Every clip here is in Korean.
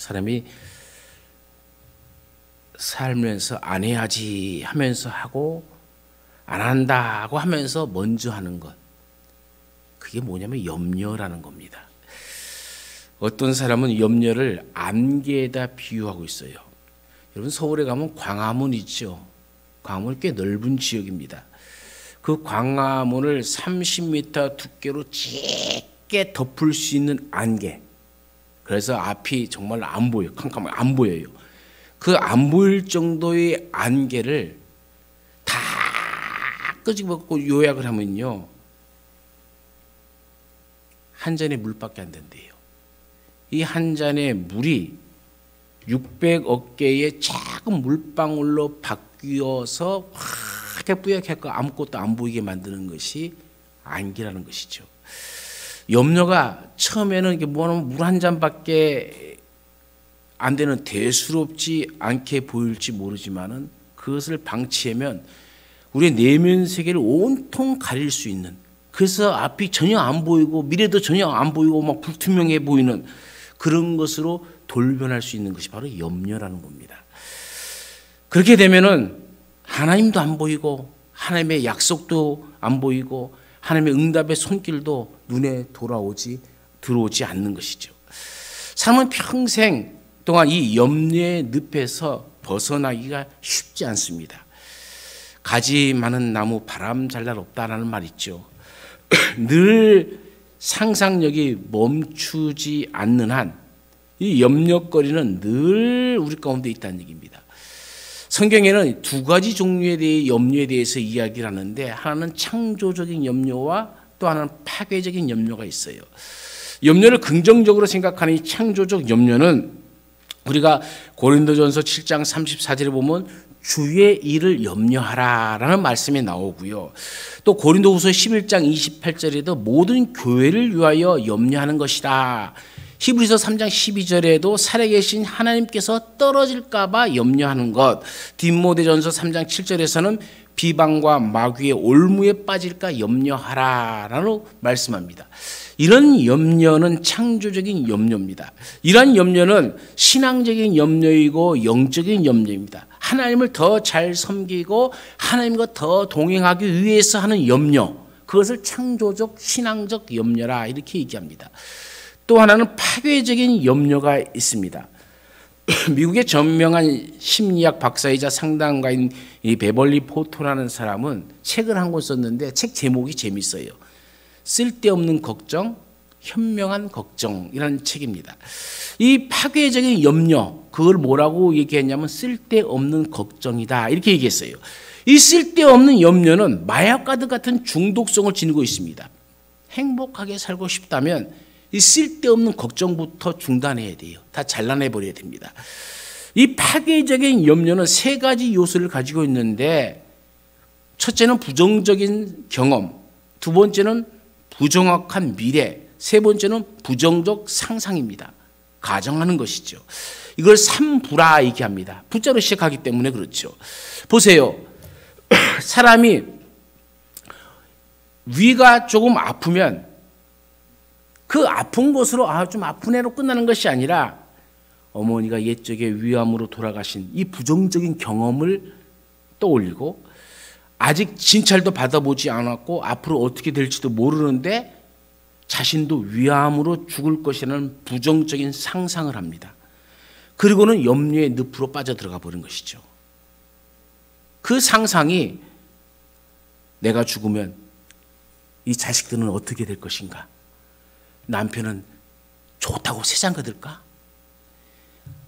사람이 살면서 안 해야지 하면서 하고 안 한다고 하면서 먼저 하는 것, 그게 뭐냐면 염려라는 겁니다. 어떤 사람은 염려를 안개에다 비유하고 있어요. 여러분 서울에 가면 광화문 있죠. 광화문 꽤 넓은 지역입니다. 그 광화문을 30m 두께로 짙게 덮을 수 있는 안개. 그래서 앞이 정말 안 보여요. 캄캄하게 안 보여요. 그 안 보일 정도의 안개를 다 끄집어갖고 요약을 하면요, 한 잔의 물밖에 안 된대요. 이 한 잔의 물이 600억 개의 작은 물방울로 바뀌어서 확 뿌옇게 아무것도 안 보이게 만드는 것이 안개라는 것이죠. 염려가 처음에는 이게 뭐하면 물 한 잔밖에 안 되는 대수롭지 않게 보일지 모르지만은 그것을 방치하면 우리의 내면 세계를 온통 가릴 수 있는, 그래서 앞이 전혀 안 보이고 미래도 전혀 안 보이고 막 불투명해 보이는 그런 것으로 돌변할 수 있는 것이 바로 염려라는 겁니다. 그렇게 되면은 하나님도 안 보이고 하나님의 약속도 안 보이고 하나님의 응답의 손길도 눈에 들어오지 않는 것이죠. 사람은 평생 동안 이 염려의 늪에서 벗어나기가 쉽지 않습니다. 가지 많은 나무 바람 잘 날 없다라는 말 있죠. 늘 상상력이 멈추지 않는 한 이 염려거리는 늘 우리 가운데 있다는 얘기입니다. 성경에는 두 가지 종류의 대해 염려에 대해서 이야기를 하는데, 하나는 창조적인 염려와 또 하나는 파괴적인 염려가 있어요. 염려를 긍정적으로 생각하는 이 창조적 염려는 우리가 고린도전서 7장 34절에 보면 주의 일을 염려하라라는 말씀이 나오고요. 또 고린도후서 11장 28절에도 모든 교회를 위하여 염려하는 것이다. 히브리서 3장 12절에도 살아계신 하나님께서 떨어질까 봐 염려하는 것. 디모데전서 3장 7절에서는 비방과 마귀의 올무에 빠질까 염려하라라고 말씀합니다. 이런 염려는 창조적인 염려입니다. 이런 염려는 신앙적인 염려이고 영적인 염려입니다. 하나님을 더 잘 섬기고 하나님과 더 동행하기 위해서 하는 염려, 그것을 창조적 신앙적 염려라 이렇게 얘기합니다. 또 하나는 파괴적인 염려가 있습니다. 미국의 저명한 심리학 박사이자 상담가인 이 베벌리 포토라는 사람은 책을 한 권 썼는데 책 제목이 재밌어요. 쓸데없는 걱정, 현명한 걱정이라는 책입니다. 이 파괴적인 염려, 그걸 뭐라고 얘기했냐면 쓸데없는 걱정이다 이렇게 얘기했어요. 이 쓸데없는 염려는 마약가드 같은 중독성을 지니고 있습니다. 행복하게 살고 싶다면 이 쓸데없는 걱정부터 중단해야 돼요. 다 잘라내버려야 됩니다. 이 파괴적인 염려는 세 가지 요소를 가지고 있는데, 첫째는 부정적인 경험, 두 번째는 부정확한 미래, 세 번째는 부정적 상상입니다. 가정하는 것이죠. 이걸 삼부라 얘기합니다. 부자로 시작하기 때문에 그렇죠. 보세요. 사람이 위가 조금 아프면 그 아픈 것으로 좀 아픈 애로 끝나는 것이 아니라 어머니가 옛적에 위암으로 돌아가신 이 부정적인 경험을 떠올리고, 아직 진찰도 받아보지 않았고 앞으로 어떻게 될지도 모르는데 자신도 위암으로 죽을 것이라는 부정적인 상상을 합니다. 그리고는 염려의 늪으로 빠져들어가 버린 것이죠. 그 상상이 내가 죽으면 이 자식들은 어떻게 될 것인가? 남편은 좋다고 세상 거들까?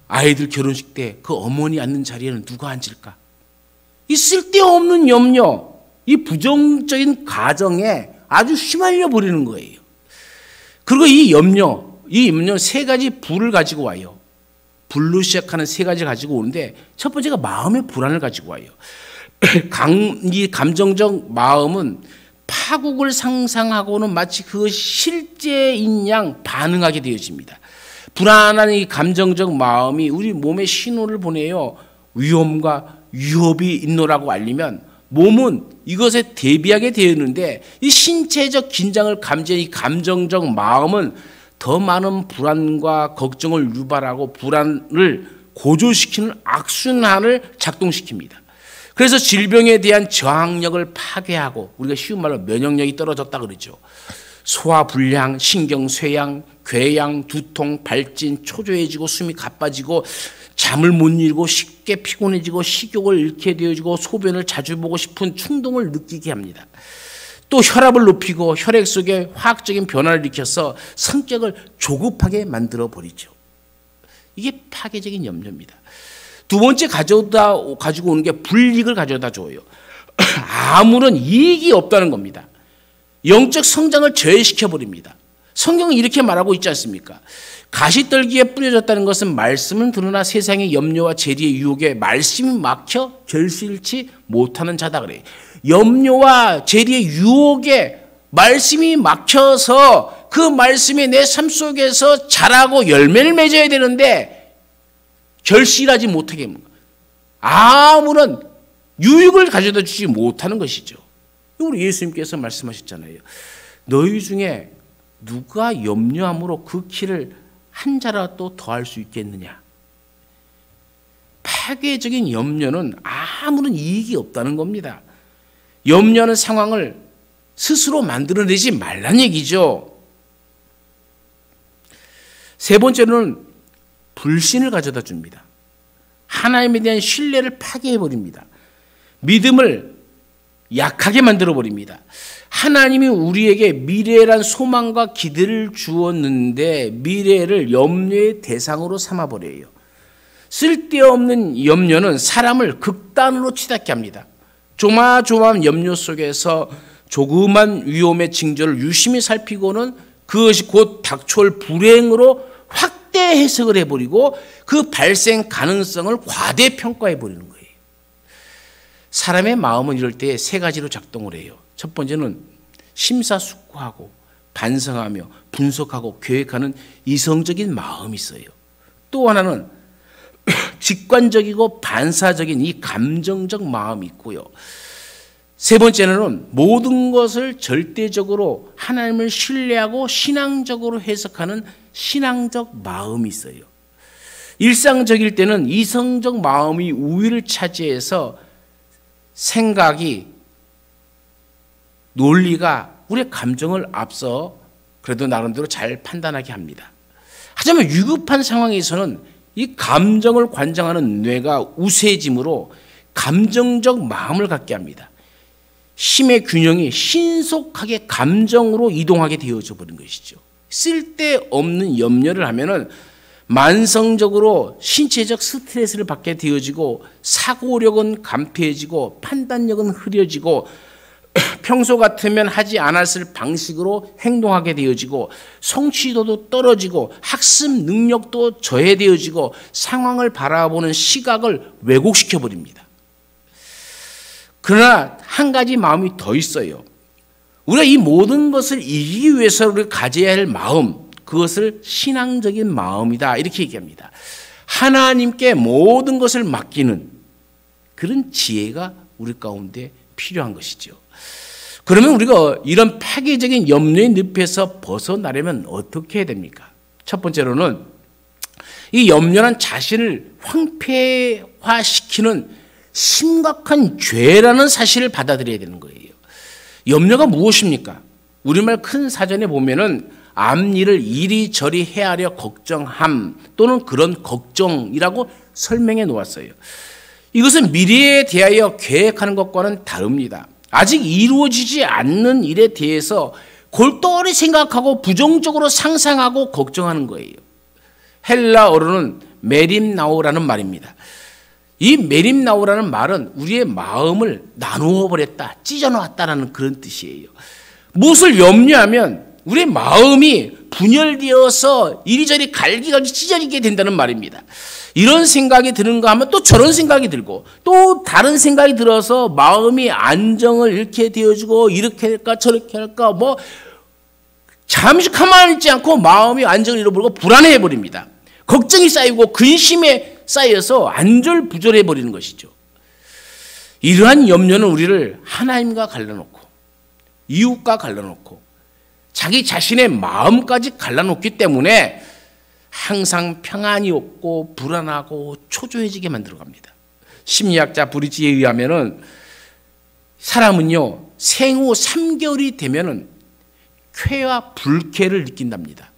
아이들 결혼식 때 그 어머니 앉는 자리에는 누가 앉을까? 이 쓸데없는 염려, 이 부정적인 가정에 아주 휘말려 버리는 거예요. 그리고 이 염려 세 가지 불을 가지고 와요. 불로 시작하는 세 가지 가지고 오는데, 첫 번째가 마음의 불안을 가지고 와요. 이 감정적 마음은 파국을 상상하고는 마치 그것이 실제인 양 반응하게 되어집니다. 불안한 이 감정적 마음이 우리 몸에 신호를 보내요. 위험과 위협이 있노라고 알리면 몸은 이것에 대비하게 되었는데, 이 신체적 긴장을 감지한 이 감정적 마음은 더 많은 불안과 걱정을 유발하고 불안을 고조시키는 악순환을 작동시킵니다. 그래서 질병에 대한 저항력을 파괴하고, 우리가 쉬운 말로 면역력이 떨어졌다 그러죠. 소화불량, 신경쇠양, 궤양, 두통, 발진, 초조해지고 숨이 가빠지고 잠을 못 이루고 쉽게 피곤해지고 식욕을 잃게 되어지고 소변을 자주 보고 싶은 충동을 느끼게 합니다. 또 혈압을 높이고 혈액 속에 화학적인 변화를 일으켜서 성격을 조급하게 만들어 버리죠. 이게 파괴적인 염려입니다. 두 번째 가지고 오는 게 불이익을 가져다 줘요. 아무런 이익이 없다는 겁니다. 영적 성장을 저해시켜 버립니다. 성경은 이렇게 말하고 있지 않습니까? 가시떨기에 뿌려졌다는 것은 말씀은 들으나 세상의 염려와 재리의 유혹에 말씀이 막혀 결실치 못하는 자다 그래요. 염려와 재리의 유혹에 말씀이 막혀서 그 말씀이 내 삶 속에서 자라고 열매를 맺어야 되는데 결실하지 못하게 합니다. 아무런 유익을 가져다 주지 못하는 것이죠. 우리 예수님께서 말씀하셨잖아요. 너희 중에 누가 염려함으로 그 키를 한 자라도 더할 수 있겠느냐. 파괴적인 염려는 아무런 이익이 없다는 겁니다. 염려하는 상황을 스스로 만들어내지 말란 얘기죠. 세 번째로는 불신을 가져다 줍니다. 하나님에 대한 신뢰를 파괴해버립니다. 믿음을 약하게 만들어버립니다. 하나님이 우리에게 미래란 소망과 기대를 주었는데 미래를 염려의 대상으로 삼아버려요. 쓸데없는 염려는 사람을 극단으로 치닫게 합니다. 조마조마한 염려 속에서 조그만 위험의 징조를 유심히 살피고는 그것이 곧 닥쳐올 불행으로 확대 해석을 해버리고 그 발생 가능성을 과대평가해버리는 거예요. 사람의 마음은 이럴 때 세 가지로 작동을 해요. 첫 번째는 심사숙고하고 반성하며 분석하고 계획하는 이성적인 마음이 있어요. 또 하나는 직관적이고 반사적인 이 감정적 마음이 있고요. 세 번째는 모든 것을 절대적으로 하나님을 신뢰하고 신앙적으로 해석하는 신앙적 마음이 있어요. 일상적일 때는 이성적 마음이 우위를 차지해서 생각이, 논리가 우리의 감정을 앞서 그래도 나름대로 잘 판단하게 합니다. 하지만 위급한 상황에서는 이 감정을 관장하는 뇌가 우세해지므로 감정적 마음을 갖게 합니다. 힘의 균형이 신속하게 감정으로 이동하게 되어져 버린 것이죠. 쓸데없는 염려를 하면은 만성적으로 신체적 스트레스를 받게 되어지고 사고력은 감퇴해지고 판단력은 흐려지고 평소 같으면 하지 않았을 방식으로 행동하게 되어지고 성취도도 떨어지고 학습 능력도 저해되어지고 상황을 바라보는 시각을 왜곡시켜 버립니다. 그러나 한 가지 마음이 더 있어요. 우리가 이 모든 것을 이기기 위해서 우리가 가져야 할 마음, 그것을 신앙적인 마음이다 이렇게 얘기합니다. 하나님께 모든 것을 맡기는 그런 지혜가 우리 가운데 필요한 것이죠. 그러면 우리가 이런 파괴적인 염려의 늪에서 벗어나려면 어떻게 해야 됩니까? 첫 번째로는 이 염려는 자신을 황폐화시키는 심각한 죄라는 사실을 받아들여야 되는 거예요. 염려가 무엇입니까? 우리말 큰 사전에 보면은 앞일을 이리저리 헤아려 걱정함 또는 그런 걱정이라고 설명해 놓았어요. 이것은 미래에 대하여 계획하는 것과는 다릅니다. 아직 이루어지지 않는 일에 대해서 골똘히 생각하고 부정적으로 상상하고 걱정하는 거예요. 헬라어로는 메림나오라는 말입니다. 이 메림나오라는 말은 우리의 마음을 나누어 버렸다, 찢어놓았다라는 그런 뜻이에요. 무엇을 염려하면 우리의 마음이 분열되어서 이리저리 갈기갈기 찢어지게 된다는 말입니다. 이런 생각이 드는가 하면 또 저런 생각이 들고 또 다른 생각이 들어서 마음이 안정을 잃게 되어지고 이렇게 할까 저렇게 할까 뭐 잠시 가만히 있지 않고 마음이 안정을 잃어버리고 불안해해 버립니다. 걱정이 쌓이고 근심에 쌓여서 안절부절해 버리는 것이죠. 이러한 염려는 우리를 하나님과 갈라놓고 이웃과 갈라놓고 자기 자신의 마음까지 갈라놓기 때문에 항상 평안이 없고 불안하고 초조해지게 만들어갑니다. 심리학자 브리지에 의하면은 사람은요 생후 3개월이 되면은 쾌와 불쾌를 느낀답니다.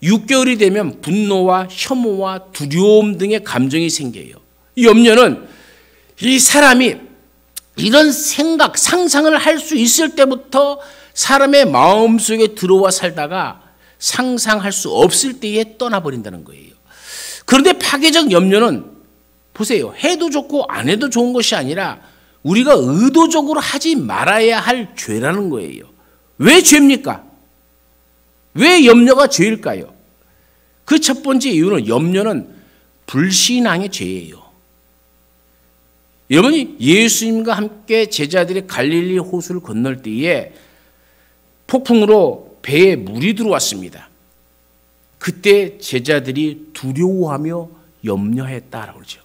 6개월이 되면 분노와 혐오와 두려움 등의 감정이 생겨요. 염려는 이 사람이 이런 생각, 상상을 할 수 있을 때부터 사람의 마음속에 들어와 살다가 상상할 수 없을 때에 떠나버린다는 거예요. 그런데 파괴적 염려는 보세요. 해도 좋고 안 해도 좋은 것이 아니라 우리가 의도적으로 하지 말아야 할 죄라는 거예요. 왜 죄입니까? 왜 염려가 죄일까요? 그 첫 번째 이유는 염려는 불신앙의 죄예요. 여러분이 예수님과 함께 제자들이 갈릴리 호수를 건널 때에 폭풍으로 배에 물이 들어왔습니다. 그때 제자들이 두려워하며 염려했다라고 그러죠.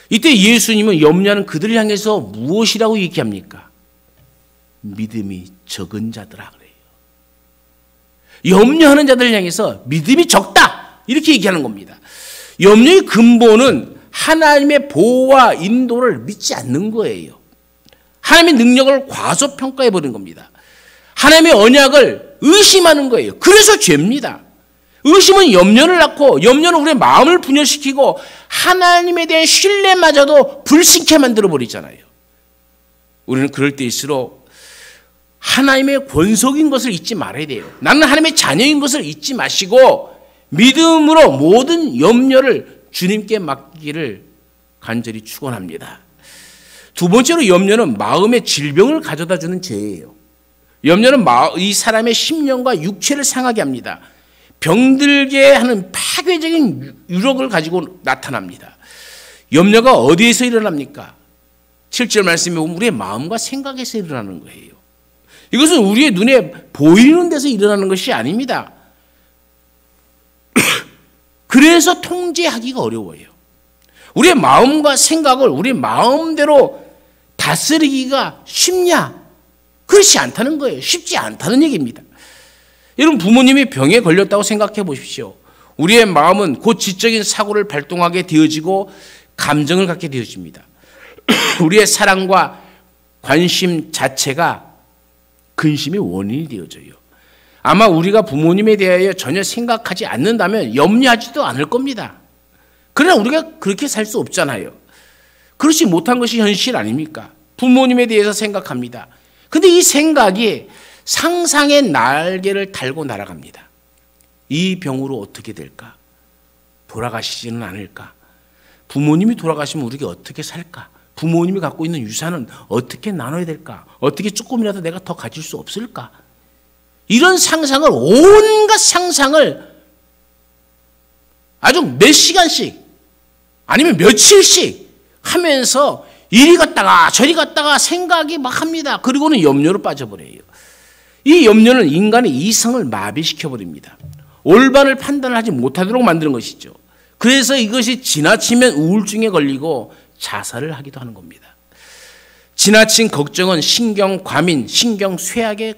이때 예수님은 염려하는 그들을 향해서 무엇이라고 얘기합니까? 믿음이 적은 자들아 그래요. 염려하는 자들을 향해서 믿음이 적다 이렇게 얘기하는 겁니다. 염려의 근본은 하나님의 보호와 인도를 믿지 않는 거예요. 하나님의 능력을 과소평가해 버린 겁니다. 하나님의 언약을 의심하는 거예요. 그래서 죄입니다. 의심은 염려를 낳고 염려는 우리의 마음을 분열시키고 하나님에 대한 신뢰마저도 불신케 만들어 버리잖아요. 우리는 그럴 때일수록 하나님의 권속인 것을 잊지 말아야 돼요. 나는 하나님의 자녀인 것을 잊지 마시고 믿음으로 모든 염려를 주님께 맡기기를 간절히 축원합니다. 두 번째로 염려는 마음의 질병을 가져다 주는 죄예요. 염려는 이 사람의 심령과 육체를 상하게 합니다. 병들게 하는 파괴적인 유력을 가지고 나타납니다. 염려가 어디에서 일어납니까? 7절 말씀에 보면 우리의 마음과 생각에서 일어나는 거예요. 이것은 우리의 눈에 보이는 데서 일어나는 것이 아닙니다. 그래서 통제하기가 어려워요. 우리의 마음과 생각을 우리 마음대로 다스리기가 쉽냐? 그렇지 않다는 거예요. 쉽지 않다는 얘기입니다. 여러분 부모님이 병에 걸렸다고 생각해 보십시오. 우리의 마음은 곧 지적인 사고를 발동하게 되어지고 감정을 갖게 되어집니다. 우리의 사랑과 관심 자체가 근심의 원인이 되어져요. 아마 우리가 부모님에 대하여 전혀 생각하지 않는다면 염려하지도 않을 겁니다. 그러나 우리가 그렇게 살 수 없잖아요. 그렇지 못한 것이 현실 아닙니까? 부모님에 대해서 생각합니다. 근데 이 생각이 상상의 날개를 달고 날아갑니다. 이 병으로 어떻게 될까? 돌아가시지는 않을까? 부모님이 돌아가시면 우리가 어떻게 살까? 부모님이 갖고 있는 유산은 어떻게 나눠야 될까? 어떻게 조금이라도 내가 더 가질 수 없을까? 이런 상상을, 온갖 상상을 아주 몇 시간씩 아니면 며칠씩 하면서 이리 갔다가 저리 갔다가 생각이 막 합니다. 그리고는 염려로 빠져버려요. 이 염려는 인간의 이성을 마비시켜버립니다. 올바른 판단을 하지 못하도록 만드는 것이죠. 그래서 이것이 지나치면 우울증에 걸리고 자살을 하기도 하는 겁니다. 지나친 걱정은 신경 과민, 신경 쇠약에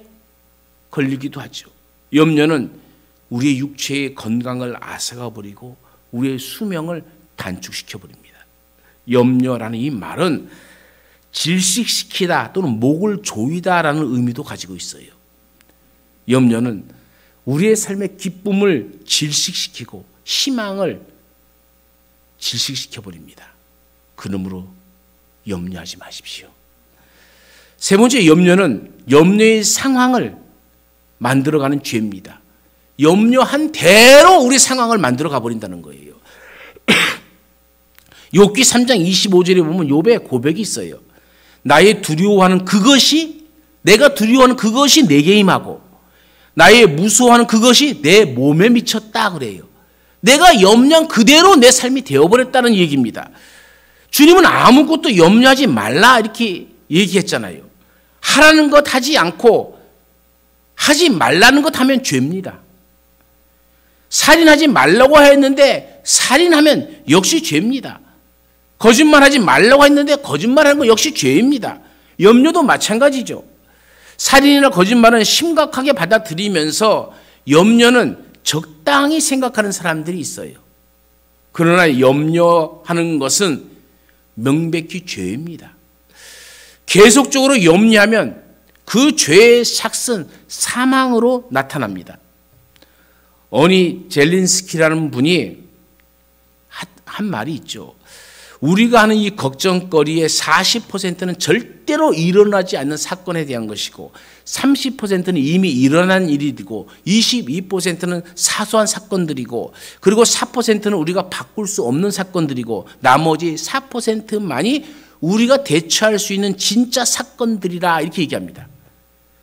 걸리기도 하죠. 염려는 우리의 육체의 건강을 앗아가버리고 우리의 수명을 단축시켜버립니다. 염려라는 이 말은 질식시키다 또는 목을 조이다라는 의미도 가지고 있어요. 염려는 우리의 삶의 기쁨을 질식시키고 희망을 질식시켜버립니다. 그러므로 염려하지 마십시오. 세 번째 염려는 염려의 상황을 만들어가는 죄입니다. 염려한 대로 우리 상황을 만들어 가버린다는 거예요. 욥기 3장 25절에 보면 욥의 고백이 있어요. 나의 두려워하는 그것이 내가 두려워하는 그것이 내게 임하고 나의 무서워하는 그것이 내 몸에 미쳤다 그래요. 내가 염려한 그대로 내 삶이 되어버렸다는 얘기입니다. 주님은 아무것도 염려하지 말라 이렇게 얘기했잖아요. 하라는 것 하지 않고 하지 말라는 것 하면 죄입니다. 살인하지 말라고 했는데 살인하면 역시 죄입니다. 거짓말하지 말라고 했는데 거짓말하는 건 역시 죄입니다. 염려도 마찬가지죠. 살인이나 거짓말은 심각하게 받아들이면서 염려는 적당히 생각하는 사람들이 있어요. 그러나 염려하는 것은 명백히 죄입니다. 계속적으로 염려하면 그 죄의 삭은 사망으로 나타납니다. 어니 젤린스키라는 분이 한 말이 있죠. 우리가 하는 이 걱정거리의 40%는 절대로 일어나지 않는 사건에 대한 것이고 30%는 이미 일어난 일이고 22%는 사소한 사건들이고 그리고 4%는 우리가 바꿀 수 없는 사건들이고 나머지 4%만이 우리가 대처할 수 있는 진짜 사건들이라 이렇게 얘기합니다.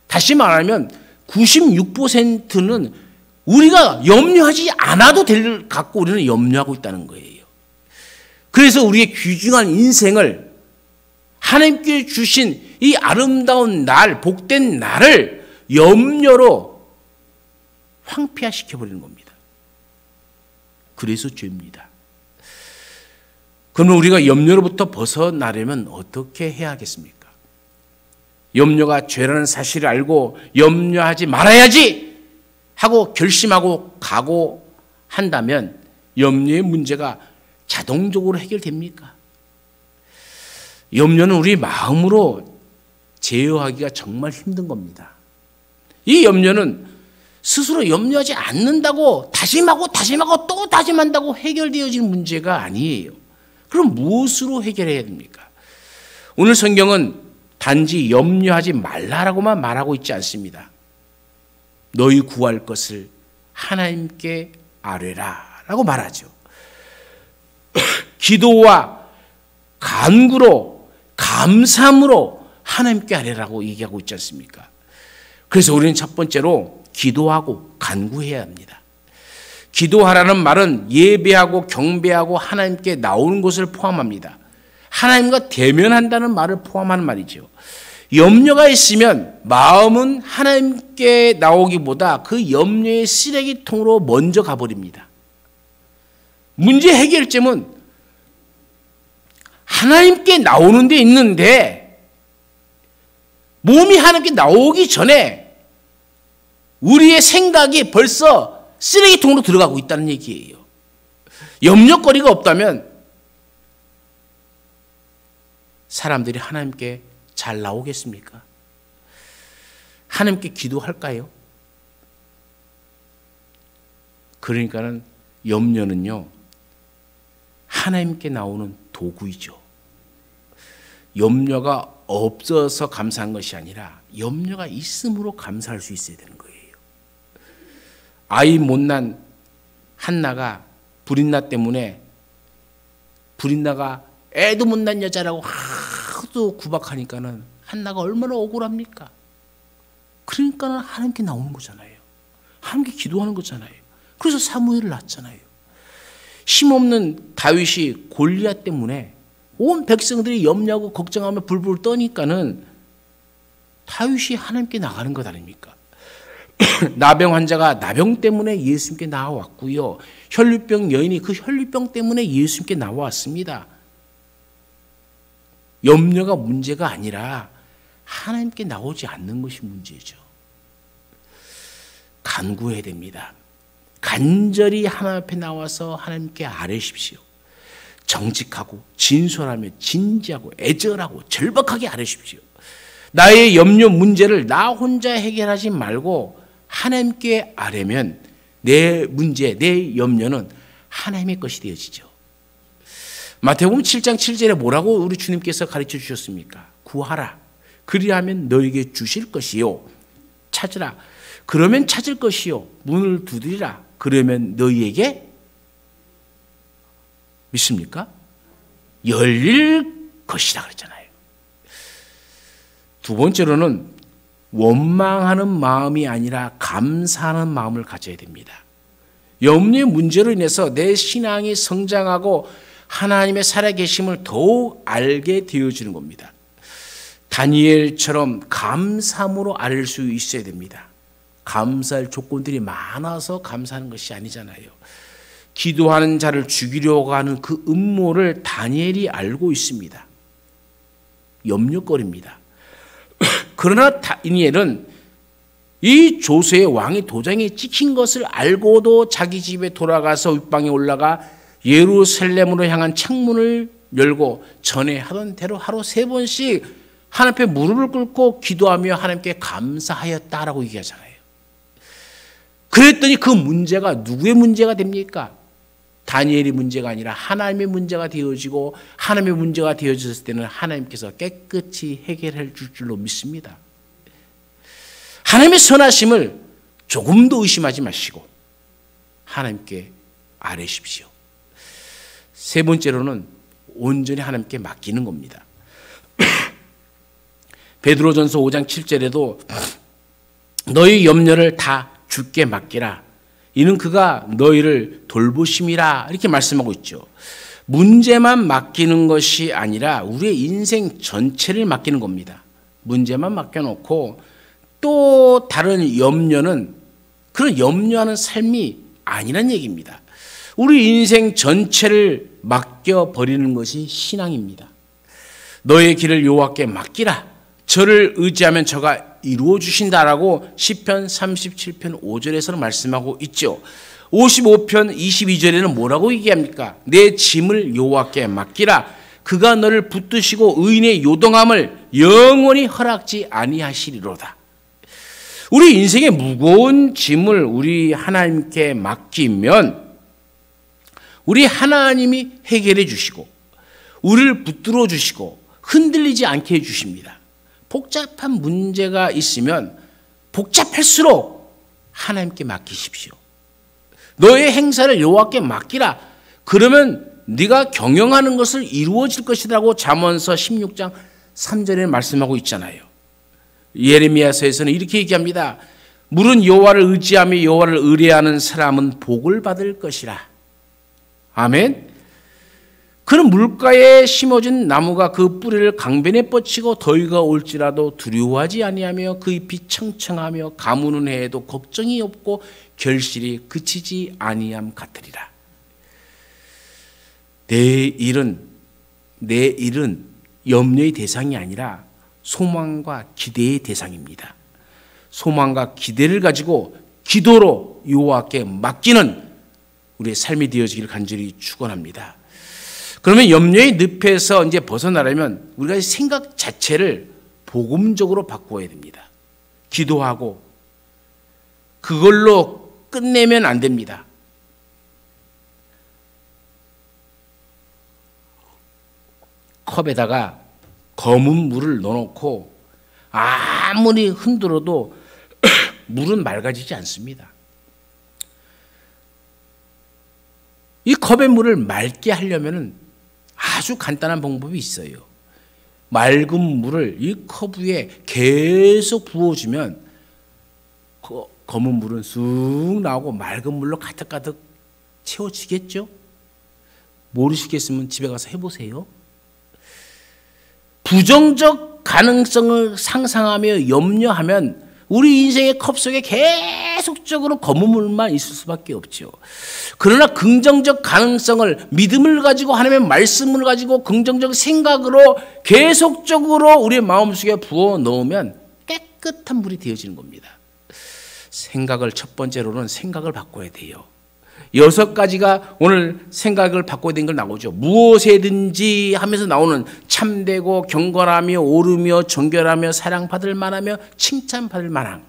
다시 말하면 96%는 우리가 염려하지 않아도 될 갖고 우리는 염려하고 있다는 거예요. 그래서 우리의 귀중한 인생을 하나님께 주신 이 아름다운 날, 복된 날을 염려로 황폐화시켜버리는 겁니다. 그래서 죄입니다. 그러면 우리가 염려로부터 벗어나려면 어떻게 해야 하겠습니까? 염려가 죄라는 사실을 알고 염려하지 말아야지 하고 결심하고 각오한다면 염려의 문제가 자동적으로 해결됩니까? 염려는 우리 마음으로 제어하기가 정말 힘든 겁니다. 이 염려는 스스로 염려하지 않는다고 다짐하고 또 다짐한다고 해결되어지는 문제가 아니에요. 그럼 무엇으로 해결해야 됩니까? 오늘 성경은 단지 염려하지 말라라고만 말하고 있지 않습니다. 너희 구할 것을 하나님께 아뢰라 라고 말하죠. 기도와 간구로 감사함으로 하나님께 아뢰라고 얘기하고 있지 않습니까? 그래서 우리는 첫 번째로 기도하고 간구해야 합니다. 기도하라는 말은 예배하고 경배하고 하나님께 나오는 것을 포함합니다. 하나님과 대면한다는 말을 포함하는 말이죠. 염려가 있으면 마음은 하나님께 나오기보다 그 염려의 쓰레기통으로 먼저 가버립니다. 문제 해결점은 하나님께 나오는 데 있는데 몸이 하나님께 나오기 전에 우리의 생각이 벌써 쓰레기통으로 들어가고 있다는 얘기예요. 염려거리가 없다면 사람들이 하나님께 잘 나오겠습니까? 하나님께 기도할까요? 그러니까는 염려는요, 하나님께 나오는 도구이죠. 염려가 없어서 감사한 것이 아니라 염려가 있음으로 감사할 수 있어야 되는 거예요. 아이 못난 한나가 브린나 때문에 브린나가 애도 못난 여자라고 하도 구박하니까는 한나가 얼마나 억울합니까? 그러니까는 하나님께 나오는 거잖아요. 하나님께 기도하는 거잖아요. 그래서 사무엘을 낳았잖아요. 힘없는 다윗이 골리앗 때문에 온 백성들이 염려하고 걱정하며 불불 떠니까는 다윗이 하나님께 나가는 것 아닙니까? 나병 환자가 나병 때문에 예수님께 나왔고요. 혈류병 여인이 그 혈류병 때문에 예수님께 나왔습니다. 염려가 문제가 아니라 하나님께 나오지 않는 것이 문제죠. 간구해야 됩니다. 간절히 하나님 앞에 나와서 하나님께 아뢰십시오. 정직하고 진솔하며 진지하고 애절하고 절박하게 아뢰십시오. 나의 염려 문제를 나 혼자 해결하지 말고 하나님께 아뢰면 내 문제, 내 염려는 하나님의 것이 되어지죠. 마태복음 7장 7절에 뭐라고 우리 주님께서 가르쳐 주셨습니까? 구하라. 그리하면 너에게 주실 것이요. 찾으라. 그러면 찾을 것이요. 문을 두드리라. 그러면 너희에게 믿습니까? 열릴 것이라 그랬잖아요. 두 번째로는 원망하는 마음이 아니라 감사하는 마음을 가져야 됩니다. 염려의 문제로 인해서 내 신앙이 성장하고 하나님의 살아계심을 더욱 알게 되어주는 겁니다. 다니엘처럼 감사함으로 아뢰 수 있어야 됩니다. 감사할 조건들이 많아서 감사하는 것이 아니잖아요. 기도하는 자를 죽이려고 하는 그 음모를 다니엘이 알고 있습니다. 염려거리입니다. 그러나 다니엘은 이 조세의 왕이 도장에 찍힌 것을 알고도 자기 집에 돌아가서 윗방에 올라가 예루살렘으로 향한 창문을 열고 전에 하던 대로 하루 3번씩 하나님 앞에 무릎을 꿇고 기도하며 하나님께 감사하였다라고 얘기하잖아요. 그랬더니 그 문제가 누구의 문제가 됩니까? 다니엘의 문제가 아니라 하나님의 문제가 되어지고, 하나님의 문제가 되어졌을 때는 하나님께서 깨끗이 해결해 줄 줄로 믿습니다. 하나님의 선하심을 조금도 의심하지 마시고 하나님께 아뢰십시오. 3번째로는 온전히 하나님께 맡기는 겁니다. 베드로전서 5장 7절에도 너희 염려를 다 주께 맡기라. 이는 그가 너희를 돌보심이라. 이렇게 말씀하고 있죠. 문제만 맡기는 것이 아니라 우리의 인생 전체를 맡기는 겁니다. 문제만 맡겨놓고 또 다른 염려는 그런 염려하는 삶이 아니란 얘기입니다. 우리 인생 전체를 맡겨버리는 것이 신앙입니다. 너의 길을 여호와께 맡기라. 저를 의지하면 저가 이루어 주신다라고 시편 37편 5절에서는 말씀하고 있죠. 55편 22절에는 뭐라고 얘기합니까? 내 짐을 여호와께 맡기라. 그가 너를 붙드시고 의인의 요동함을 영원히 허락지 아니하시리로다. 우리 인생의 무거운 짐을 우리 하나님께 맡기면 우리 하나님이 해결해 주시고 우리를 붙들어 주시고 흔들리지 않게 해 주십니다. 복잡한 문제가 있으면 복잡할수록 하나님께 맡기십시오. 너의 행사를 여호와께 맡기라. 그러면 네가 경영하는 것을 이루어질 것이라고 잠언서 16장 3절에 말씀하고 있잖아요. 예레미야서에서는 이렇게 얘기합니다. 물은 여호와를 의지하며 여호와를 의뢰하는 사람은 복을 받을 것이라. 아멘. 그런 물가에 심어진 나무가 그 뿌리를 강변에 뻗치고 더위가 올지라도 두려워하지 아니하며 그 잎이 청청하며 가무는 해에도 걱정이 없고 결실이 그치지 아니함 같으리라. 내 일은 염려의 대상이 아니라 소망과 기대의 대상입니다. 소망과 기대를 가지고 기도로 여호와께 맡기는 우리의 삶이 되어지기를 간절히 축원합니다. 그러면 염려의 늪에서 이제 벗어나려면 우리가 생각 자체를 복음적으로 바꾸어야 됩니다. 기도하고 그걸로 끝내면 안 됩니다. 컵에다가 검은 물을 넣어놓고 아무리 흔들어도 물은 맑아지지 않습니다. 이 컵의 물을 맑게 하려면 아주 간단한 방법이 있어요. 맑은 물을 이 컵 위에 계속 부어주면 검은 물은 쑥 나오고 맑은 물로 가득가득 채워지겠죠? 모르시겠으면 집에 가서 해보세요. 부정적 가능성을 상상하며 염려하면 우리 인생의 컵 속에 계속적으로 검은 물만 있을 수밖에 없죠. 그러나 긍정적 가능성을, 믿음을 가지고 하나님의 말씀을 가지고 긍정적 생각으로 계속적으로 우리의 마음속에 부어 넣으면 깨끗한 물이 되어지는 겁니다. 생각을 첫 번째로는 생각을 바꿔야 돼요. 6가지가 오늘 생각을 바꿔야 되는 걸 나오죠. 무엇에든지 하면서 나오는 참되고 경건하며 옳으며 정결하며 사랑받을 만하며 칭찬받을 만한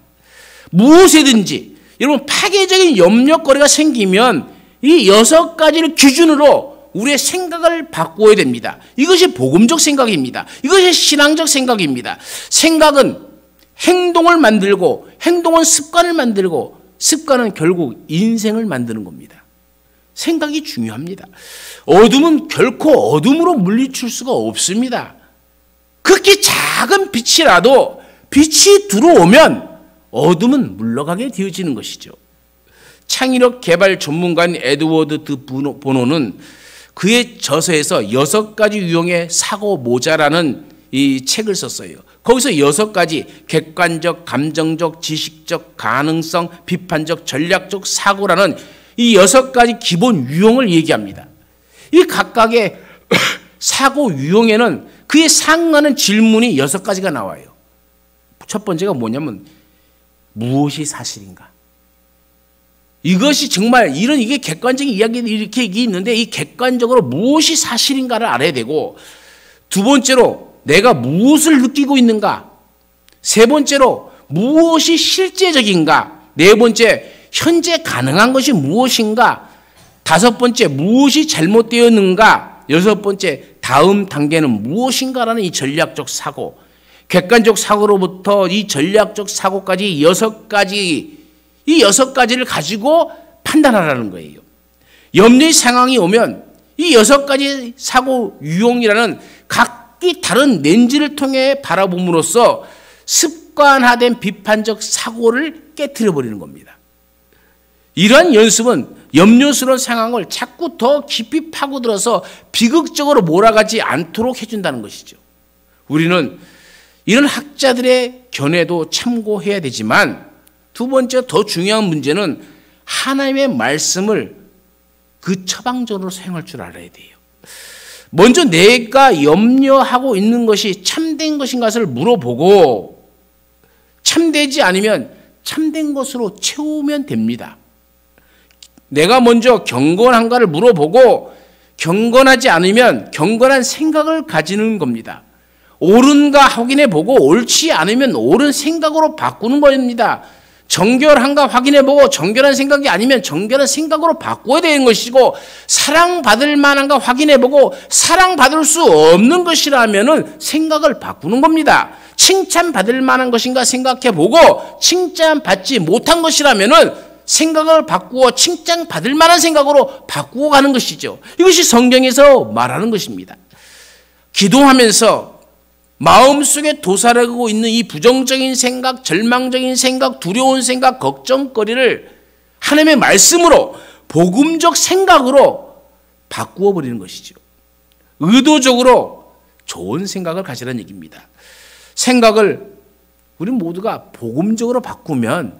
무엇에든지. 여러분, 파괴적인 염려거리가 생기면 이 6가지를 기준으로 우리의 생각을 바꾸어야 됩니다. 이것이 복음적 생각입니다. 이것이 신앙적 생각입니다. 생각은 행동을 만들고 행동은 습관을 만들고 습관은 결국 인생을 만드는 겁니다. 생각이 중요합니다. 어둠은 결코 어둠으로 물리칠 수가 없습니다. 그렇게 작은 빛이라도 빛이 들어오면 어둠은 물러가게 되어지는 것이죠. 창의력 개발 전문가인 에드워드 드 보노는 그의 저서에서 6가지 유형의 사고 모자라는 이 책을 썼어요. 거기서 6가지 객관적, 감정적, 지식적, 가능성, 비판적, 전략적 사고라는 이 6가지 기본 유형을 얘기합니다. 이 각각의 사고 유형에는 그에 상응하는 질문이 6가지가 나와요. 첫 번째가 뭐냐면 무엇이 사실인가. 이것이 정말 이게 객관적인 이야기는 이렇게 있는데 이 객관적으로 무엇이 사실인가를 알아야 되고, 두 번째로 내가 무엇을 느끼고 있는가, 세 번째로 무엇이 실제적인가, 네 번째 현재 가능한 것이 무엇인가, 다섯 번째 무엇이 잘못되었는가, 여섯 번째 다음 단계는 무엇인가라는 이 전략적 사고, 객관적 사고로부터 이 전략적 사고까지 이 여섯 가지를 가지고 판단하라는 거예요. 염려의 상황이 오면 이 여섯 가지 사고 유형이라는 각기 다른 렌즈를 통해 바라봄으로써 습관화된 비판적 사고를 깨트려 버리는 겁니다. 이러한 연습은 염려스러운 상황을 자꾸 더 깊이 파고들어서 비극적으로 몰아가지 않도록 해준다는 것이죠. 우리는 이런 학자들의 견해도 참고해야 되지만, 두 번째 더 중요한 문제는 하나님의 말씀을 그 처방전으로 사용할 줄 알아야 돼요. 먼저 내가 염려하고 있는 것이 참된 것인가를 물어보고, 참되지 않으면 참된 것으로 채우면 됩니다. 내가 먼저 경건한가를 물어보고, 경건하지 않으면 경건한 생각을 가지는 겁니다. 옳은가 확인해보고 옳지 않으면 옳은 생각으로 바꾸는 겁니다. 정결한가 확인해보고 정결한 생각이 아니면 정결한 생각으로 바꿔야 되는 것이고, 사랑받을 만한가 확인해보고 사랑받을 수 없는 것이라면 생각을 바꾸는 겁니다. 칭찬받을 만한 것인가 생각해보고 칭찬받지 못한 것이라면 생각을 바꾸어 칭찬받을 만한 생각으로 바꾸어 가는 것이죠. 이것이 성경에서 말하는 것입니다. 기도하면서 마음속에 도사리고 있는 이 부정적인 생각, 절망적인 생각, 두려운 생각, 걱정거리를 하나님의 말씀으로, 복음적 생각으로 바꾸어 버리는 것이죠. 의도적으로 좋은 생각을 가지라는 얘기입니다. 생각을 우리 모두가 복음적으로 바꾸면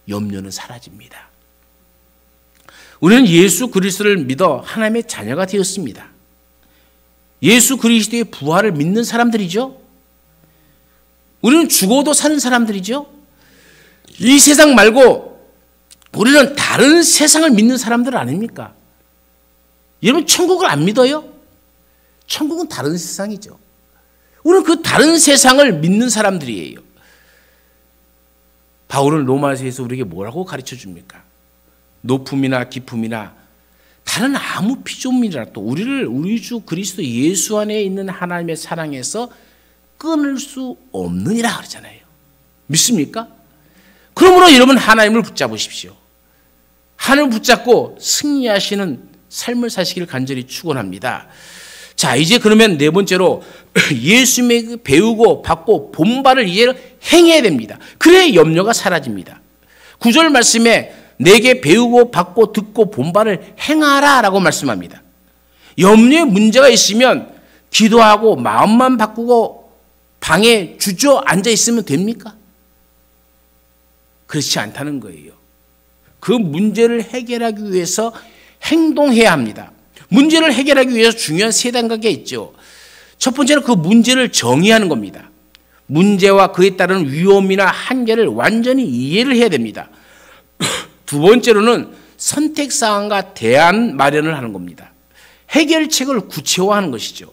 염려는 사라집니다. 우리는 예수 그리스도를 믿어 하나님의 자녀가 되었습니다. 예수 그리스도의 부활을 믿는 사람들이죠. 우리는 죽어도 사는 사람들이죠. 이 세상 말고 우리는 다른 세상을 믿는 사람들 아닙니까? 여러분 천국을 안 믿어요? 천국은 다른 세상이죠. 우리는 그 다른 세상을 믿는 사람들이에요. 바울은 로마서에서 우리에게 뭐라고 가르쳐 줍니까? 높음이나 깊음이나 다른 아무 피조물이라도 우리를 우리 주 그리스도 예수 안에 있는 하나님의 사랑에서 끊을 수 없느니라 그러잖아요. 믿습니까? 그러므로 여러분 하나님을 붙잡으십시오. 하나님을 붙잡고 승리하시는 삶을 사시기를 간절히 축원합니다. 자, 이제 그러면 네 번째로 예수님의 배우고 받고 본바를 이제 행해야 됩니다. 그래야 염려가 사라집니다. 9절 말씀에 내게 배우고 받고 듣고 본바를 행하라 라고 말씀합니다. 염려에 문제가 있으면 기도하고 마음만 바꾸고 방에 주저앉아 있으면 됩니까? 그렇지 않다는 거예요. 그 문제를 해결하기 위해서 행동해야 합니다. 문제를 해결하기 위해서 중요한 세 단계가 있죠. 첫 번째는 그 문제를 정의하는 겁니다. 문제와 그에 따른 위험이나 한계를 완전히 이해를 해야 됩니다. 두 번째로는 선택사항과 대안 마련을 하는 겁니다. 해결책을 구체화하는 것이죠.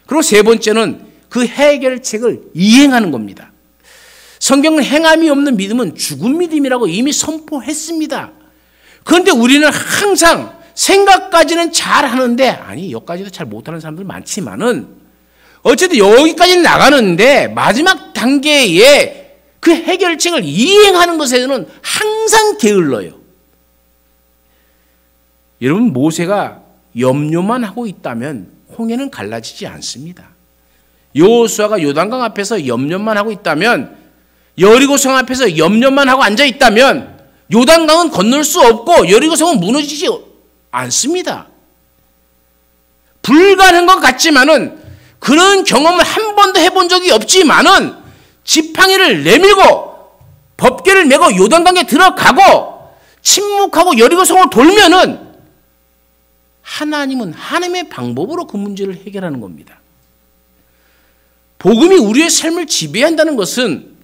그리고 세 번째는 그 해결책을 이행하는 겁니다. 성경은 행함이 없는 믿음은 죽은 믿음이라고 이미 선포했습니다. 그런데 우리는 항상 생각까지는 잘 하는데, 아니 여기까지도 잘 못하는 사람들 많지만은 어쨌든 여기까지는 나가는데 마지막 단계에 그 해결책을 이행하는 것에는 항상 게을러요. 여러분 모세가 염려만 하고 있다면 홍해는 갈라지지 않습니다. 여호수아가 요단강 앞에서 염려만 하고 있다면, 여리고성 앞에서 염려만 하고 앉아 있다면 요단강은 건널 수 없고 여리고성은 무너지지 않습니다. 불가능한 것 같지만은, 그런 경험을 한 번도 해본 적이 없지만은 지팡이를 내밀고 법궤를 메고 요단강에 들어가고 침묵하고 여리고성을 돌면은 하나님은 하나님의 방법으로 그 문제를 해결하는 겁니다. 복음이 우리의 삶을 지배한다는 것은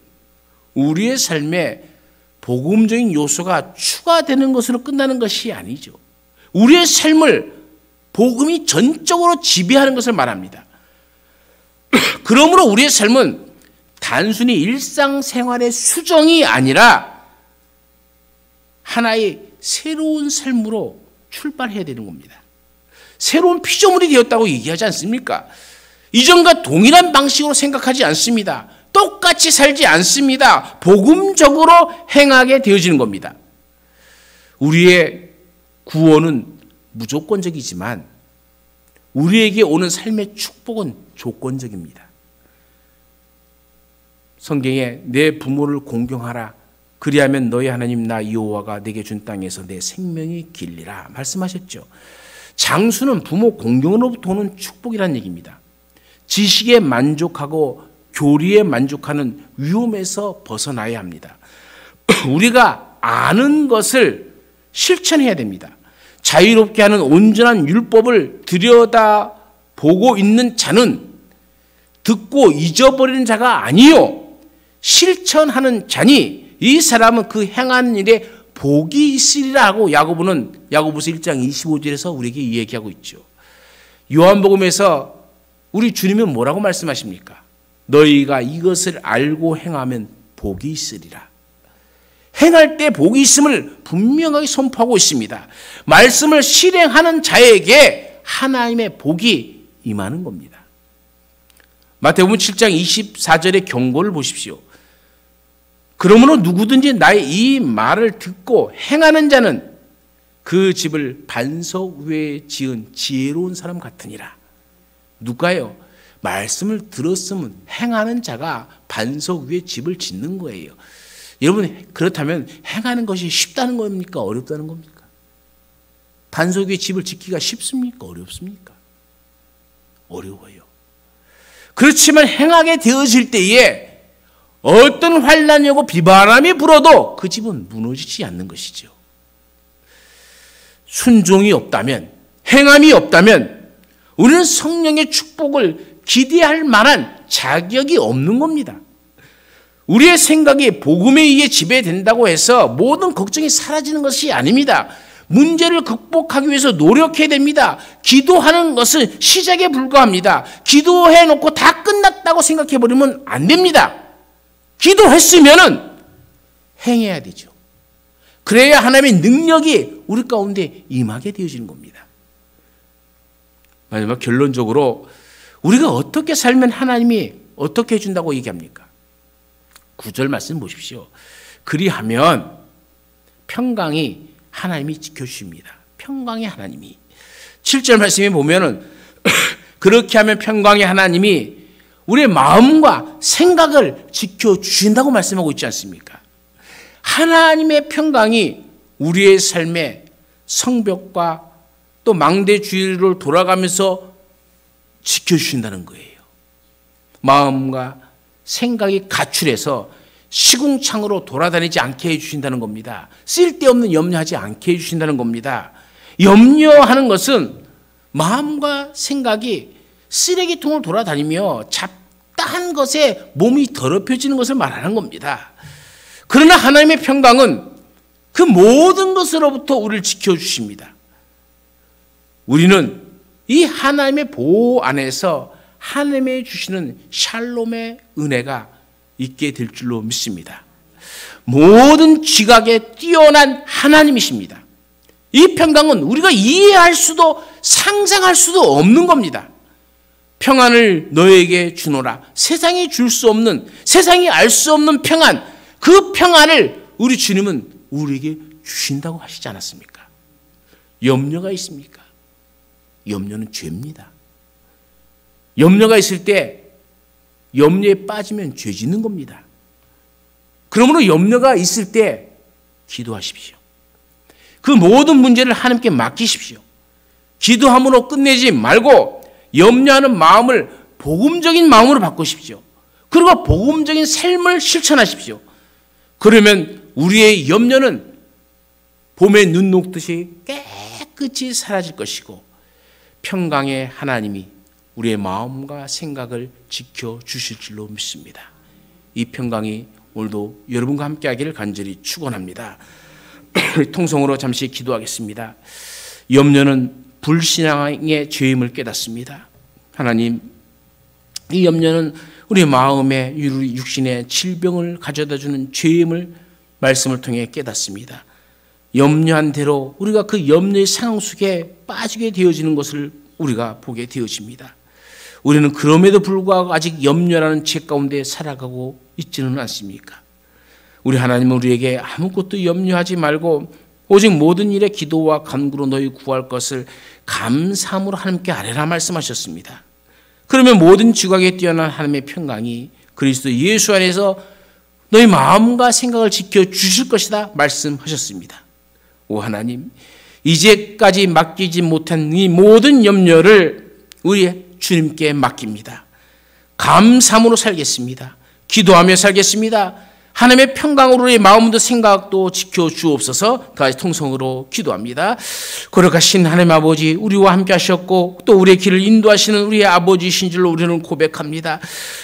우리의 삶에 복음적인 요소가 추가되는 것으로 끝나는 것이 아니죠. 우리의 삶을 복음이 전적으로 지배하는 것을 말합니다. 그러므로 우리의 삶은 단순히 일상생활의 수정이 아니라 하나의 새로운 삶으로 출발해야 되는 겁니다. 새로운 피조물이 되었다고 얘기하지 않습니까? 이전과 동일한 방식으로 생각하지 않습니다. 똑같이 살지 않습니다. 복음적으로 행하게 되어지는 겁니다. 우리의 구원은 무조건적이지만 우리에게 오는 삶의 축복은 조건적입니다. 성경에 내 부모를 공경하라. 그리하면 너희 하나님 나 여호와가 내게 준 땅에서 내 생명이 길리라 말씀하셨죠. 장수는 부모 공경으로부터 오는 축복이라는 얘기입니다. 지식에 만족하고 교리에 만족하는 위험에서 벗어나야 합니다. 우리가 아는 것을 실천해야 됩니다. 자유롭게 하는 온전한 율법을 들여다보고 있는 자는 듣고 잊어버리는 자가 아니요 실천하는 자니 이 사람은 그 행하는 일에 복이 있으리라고 야고보서 1장 25절에서 우리에게 얘기하고 있죠. 요한복음에서 우리 주님은 뭐라고 말씀하십니까? 너희가 이것을 알고 행하면 복이 있으리라. 행할 때 복이 있음을 분명하게 선포하고 있습니다. 말씀을 실행하는 자에게 하나님의 복이 임하는 겁니다. 마태복음 7장 24절의 경고를 보십시오. 그러므로 누구든지 나의 이 말을 듣고 행하는 자는 그 집을 반석 위에 지은 지혜로운 사람 같으니라. 누가요? 말씀을 들었으면 행하는 자가 반석 위에 집을 짓는 거예요. 여러분, 그렇다면 행하는 것이 쉽다는 겁니까? 어렵다는 겁니까? 반석 위에 집을 짓기가 쉽습니까? 어렵습니까? 어려워요. 그렇지만 행하게 되어질 때에 어떤 환난이 오고 비바람이 불어도 그 집은 무너지지 않는 것이죠. 순종이 없다면, 행함이 없다면 우리는 성령의 축복을 기대할 만한 자격이 없는 겁니다. 우리의 생각이 복음에 의해 지배된다고 해서 모든 걱정이 사라지는 것이 아닙니다. 문제를 극복하기 위해서 노력해야 됩니다. 기도하는 것은 시작에 불과합니다. 기도해놓고 다 끝났다고 생각해버리면 안 됩니다. 기도했으면은 행해야 되죠. 그래야 하나님의 능력이 우리 가운데 임하게 되어지는 겁니다. 마지막 결론적으로 우리가 어떻게 살면 하나님이 어떻게 해준다고 얘기합니까? 9절 말씀 보십시오. 그리하면 평강이 하나님이 지켜주십니다. 평강의 하나님이. 7절 말씀에 보면은 그렇게 하면 평강의 하나님이 우리의 마음과 생각을 지켜주신다고 말씀하고 있지 않습니까? 하나님의 평강이 우리의 삶의 성벽과 또 망대주의를 돌아가면서 지켜주신다는 거예요. 마음과 생각이 가출해서 시궁창으로 돌아다니지 않게 해주신다는 겁니다. 쓸데없는 염려하지 않게 해주신다는 겁니다. 염려하는 것은 마음과 생각이 쓰레기통을 돌아다니며 잡다한 것에 몸이 더럽혀지는 것을 말하는 겁니다. 그러나 하나님의 평강은 그 모든 것으로부터 우리를 지켜주십니다. 우리는 이 하나님의 보호 안에서 하나님의 주시는 샬롬의 은혜가 있게 될 줄로 믿습니다. 모든 지각에 뛰어난 하나님이십니다. 이 평강은 우리가 이해할 수도 상상할 수도 없는 겁니다. 평안을 너에게 주노라. 세상이 줄 수 없는, 세상이 알 수 없는 평안, 그 평안을 우리 주님은 우리에게 주신다고 하시지 않았습니까? 염려가 있습니까? 염려는 죄입니다. 염려가 있을 때 염려에 빠지면 죄 짓는 겁니다. 그러므로 염려가 있을 때 기도하십시오. 그 모든 문제를 하나님께 맡기십시오. 기도함으로 끝내지 말고 염려하는 마음을 복음적인 마음으로 바꾸십시오. 그리고 복음적인 삶을 실천하십시오. 그러면 우리의 염려는 봄에 눈 녹듯이 깨끗이 사라질 것이고 평강의 하나님이 우리의 마음과 생각을 지켜주실 줄로 믿습니다. 이 평강이 오늘도 여러분과 함께하기를 간절히 축원합니다. 통성으로 잠시 기도하겠습니다. 염려는 불신앙의 죄임을 깨닫습니다. 하나님, 이 염려는 우리 마음에 우리 육신의 질병을 가져다주는 죄임을 말씀을 통해 깨닫습니다. 염려한 대로 우리가 그 염려의 상황 속에 빠지게 되어지는 것을 우리가 보게 되어집니다. 우리는 그럼에도 불구하고 아직 염려라는 죄 가운데 살아가고 있지는 않습니까? 우리 하나님은 우리에게 아무것도 염려하지 말고 오직 모든 일에 기도와 간구로 너희 구할 것을 감사함으로 하나님께 아뢰라 말씀하셨습니다. 그러면 모든 지각에 뛰어난 하나님의 평강이 그리스도 예수 안에서 너희 마음과 생각을 지켜주실 것이다 말씀하셨습니다. 오 하나님, 이제까지 맡기지 못한 이 모든 염려를 우리 주님께 맡깁니다. 감사함으로 살겠습니다. 기도하며 살겠습니다. 하나님의 평강으로 우리의 마음도 생각도 지켜주옵소서. 다시 통성으로 기도합니다. 거룩하신 하나님 아버지, 우리와 함께 하셨고 또 우리의 길을 인도하시는 우리의 아버지이신 줄로 우리는 고백합니다.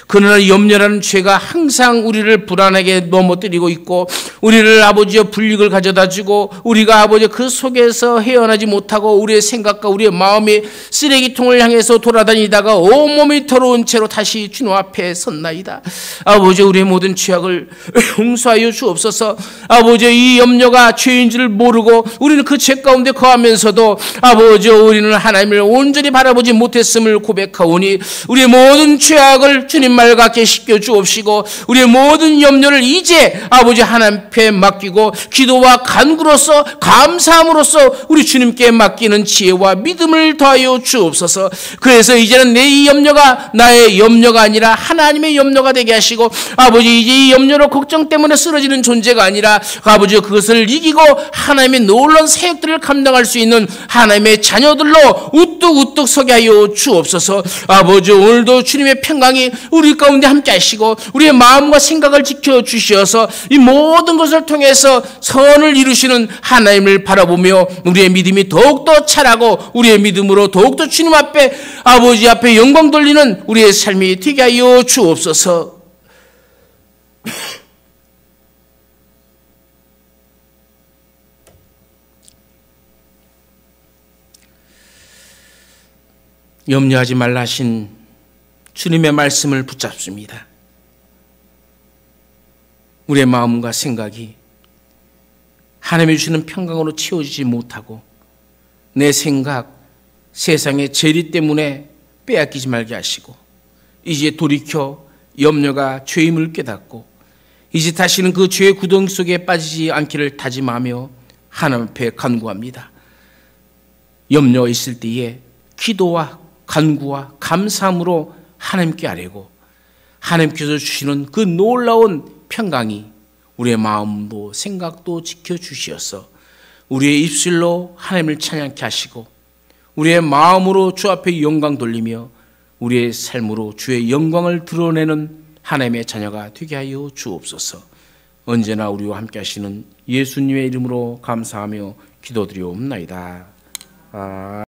그러나 염려라는 죄가 항상 우리를 불안하게 넘어뜨리고 있고 우리를 아버지의 불이익을 가져다 주고 우리가 아버지 그 속에서 헤어나지 못하고 우리의 생각과 우리의 마음이 쓰레기통을 향해서 돌아다니다가 온몸이 더러운 채로 다시 주님 앞에 섰나이다. 아버지, 우리의 모든 죄악을 용서하여 주옵소서. 아버지, 이 염려가 죄인 줄 모르고 우리는 그 죄 가운데 거하면서도 아버지, 우리는 하나님을 온전히 바라보지 못했음을 고백하오니 우리의 모든 죄악을 주님 말 같게 씻겨 주옵시고 우리의 모든 염려를 이제 아버지 하나님 앞에 맡기고 기도와 간구로서 감사함으로써 우리 주님께 맡기는 지혜와 믿음을 더하여 주옵소서. 그래서 이제는 내 이 염려가 나의 염려가 아니라 하나님의 염려가 되게 하시고 아버지, 이제 이 염려로 걱정 때문에 쓰러지는 존재가 아니라 아버지 그것을 이기고 하나님의 놀라운 사역들을 감당할 수 있는 하나님의 자녀들로 우뚝우뚝 서게 하여 주옵소서. 아버지, 오늘도 주님의 평강이 우리 가운데 함께 하시고 우리의 마음과 생각을 지켜주셔서 이 모든 것을 통해서 선을 이루시는 하나님을 바라보며 우리의 믿음이 더욱더 자라고 우리의 믿음으로 더욱더 주님 앞에 아버지 앞에 영광 돌리는 우리의 삶이 되게 하여 주옵소서. 염려하지 말라 하신 주님의 말씀을 붙잡습니다. 우리의 마음과 생각이 하나님이 주시는 평강으로 채워지지 못하고 내 생각, 세상의 재리 때문에 빼앗기지 말게 하시고 이제 돌이켜 염려가 죄임을 깨닫고 이제 다시는 그 죄의 구덩이 속에 빠지지 않기를 다짐하며 하나님 앞에 간구합니다. 염려 있을 때에 기도와 간구와 감사함으로 하나님께 아뢰고 하나님께서 주시는 그 놀라운 평강이 우리의 마음도 생각도 지켜주시어서 우리의 입술로 하나님을 찬양케 하시고 우리의 마음으로 주 앞에 영광 돌리며 우리의 삶으로 주의 영광을 드러내는 하나님의 자녀가 되게 하여 주옵소서. 언제나 우리와 함께 하시는 예수님의 이름으로 감사하며 기도드리옵나이다.